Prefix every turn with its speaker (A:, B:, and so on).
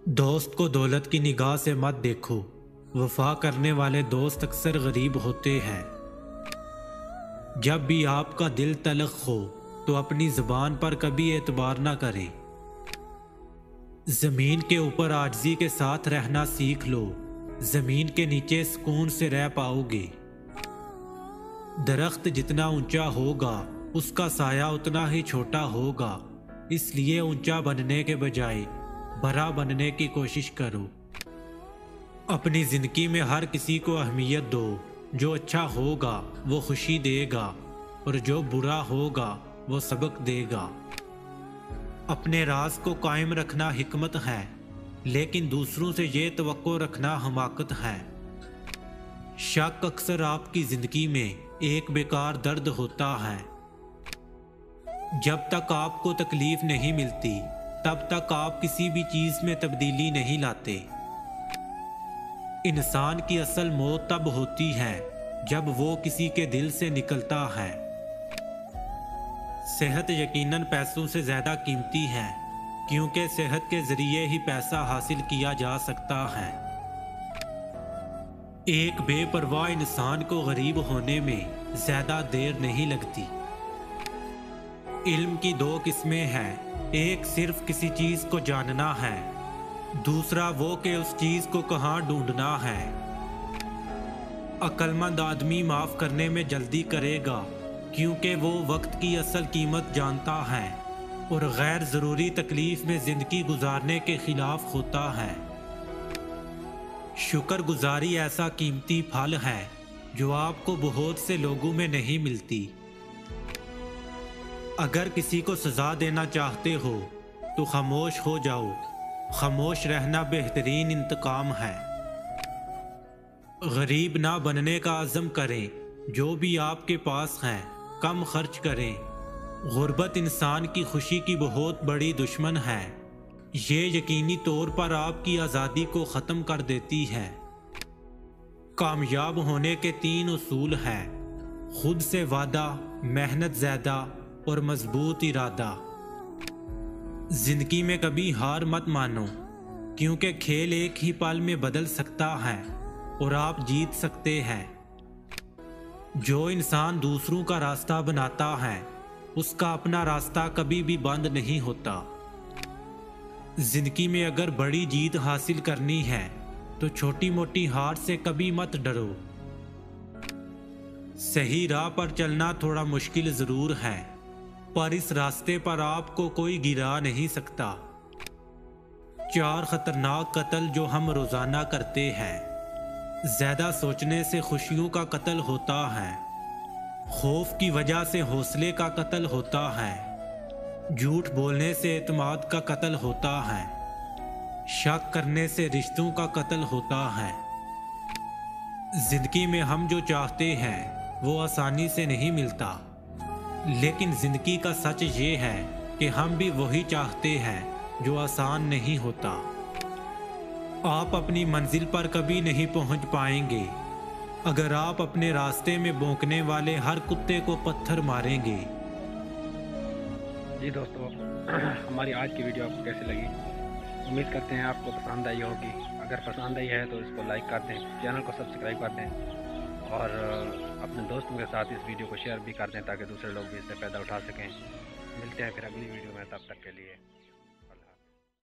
A: دوست کو دولت کی نگاہ سے مت دیکھو، وفا کرنے والے دوست اکثر غریب ہوتے ہیں۔ جب بھی آپ کا دل تلخ ہو تو اپنی زبان پر کبھی اعتبار نہ کریں۔ زمین کے اوپر عاجزی کے ساتھ رہنا سیکھ لو، زمین کے نیچے سکون سے رہ پاؤ گے۔ درخت جتنا اونچا ہوگا اس کا سایہ اتنا ہی چھوٹا ہوگا، اس لیے اونچا بننے کے بجائے بڑا بننے کی کوشش کرو۔ اپنی زندگی میں ہر کسی کو اہمیت دو، جو اچھا ہوگا وہ خوشی دے گا اور جو برا ہوگا وہ سبق دے گا۔ اپنے راز کو قائم رکھنا حکمت ہے، لیکن دوسروں سے یہ توقع رکھنا حماقت ہے۔ شک اکثر آپ کی زندگی میں ایک بیکار درد ہوتا ہے۔ جب تک آپ کو تکلیف نہیں ملتی تب تک آپ کسی بھی چیز میں تبدیلی نہیں لاتے۔ انسان کی اصل موت تب ہوتی ہے جب وہ کسی کے دل سے نکلتا ہے۔ صحت یقیناً پیسوں سے زیادہ قیمتی ہے، کیونکہ صحت کے ذریعے ہی پیسہ حاصل کیا جا سکتا ہے۔ ایک بے پرواہ انسان کو غریب ہونے میں زیادہ دیر نہیں لگتی۔ علم کی دو قسمیں ہیں، ایک صرف کسی چیز کو جاننا ہے، دوسرا وہ کہ اس چیز کو کہاں ڈھونڈنا ہے۔ عقل مند آدمی معاف کرنے میں جلدی کرے گا، کیونکہ وہ وقت کی اصل قیمت جانتا ہے اور غیر ضروری تکلیف میں زندگی گزارنے کے خلاف ہوتا ہے۔ شکر گزاری ایسا قیمتی پھل ہے جو آپ کو بہت سے لوگوں میں نہیں ملتی۔ اگر کسی کو سزا دینا چاہتے ہو تو خاموش ہو جاؤ، خاموش رہنا بہترین انتقام ہے۔ غریب نہ بننے کا عزم کریں، جو بھی آپ کے پاس ہیں کم خرچ کریں۔ غربت انسان کی خوشی کی بہت بڑی دشمن ہے، یہ یقینی طور پر آپ کی آزادی کو ختم کر دیتی ہے۔ کامیاب ہونے کے 3 اصول ہیں: خود سے وعدہ، محنت زیادہ اور مضبوط ارادہ۔ زندگی میں کبھی ہار مت مانو، کیونکہ کھیل ایک ہی پل میں بدل سکتا ہے اور آپ جیت سکتے ہیں۔ جو انسان دوسروں کا راستہ بناتا ہے اس کا اپنا راستہ کبھی بھی بند نہیں ہوتا۔ زندگی میں اگر بڑی جیت حاصل کرنی ہے تو چھوٹی موٹی ہار سے کبھی مت ڈرو۔ صحیح راہ پر چلنا تھوڑا مشکل ضرور ہے، پر اس راستے پر آپ کو کوئی گرا نہیں سکتا۔ 4 خطرناک قتل جو ہم روزانہ کرتے ہیں۔ زیادہ سوچنے سے خوشیوں کا قتل ہوتا ہے، خوف کی وجہ سے حوصلے کا قتل ہوتا ہے، جھوٹ بولنے سے اعتماد کا قتل ہوتا ہے، شک کرنے سے رشتوں کا قتل ہوتا ہے۔ زندگی میں ہم جو چاہتے ہیں وہ آسانی سے نہیں ملتا، لیکن زندگی کا سچ یہ ہے کہ ہم بھی وہی چاہتے ہیں جو آسان نہیں ہوتا۔ آپ اپنی منزل پر کبھی نہیں پہنچ پائیں گے اگر آپ اپنے راستے میں بھونکنے والے ہر کتے کو پتھر ماریں گے۔
B: جی دوستو، ہماری آج کی ویڈیو آپ کو کیسی لگی؟ امید کرتے ہیں آپ کو پسند آئی ہوگی۔ اگر پسند آئی ہے تو اس کو لائک کر دیں، چینل کو سبسکرائب کر دیں اور اپنے دوستوں کے ساتھ اس ویڈیو کو شیئر بھی کر دیں تاکہ دوسرے لوگ بھی اس سے فائدہ اٹھا سکیں۔ ملتے ہیں پھر اگلی ویڈیو میں، تب تک کے لیے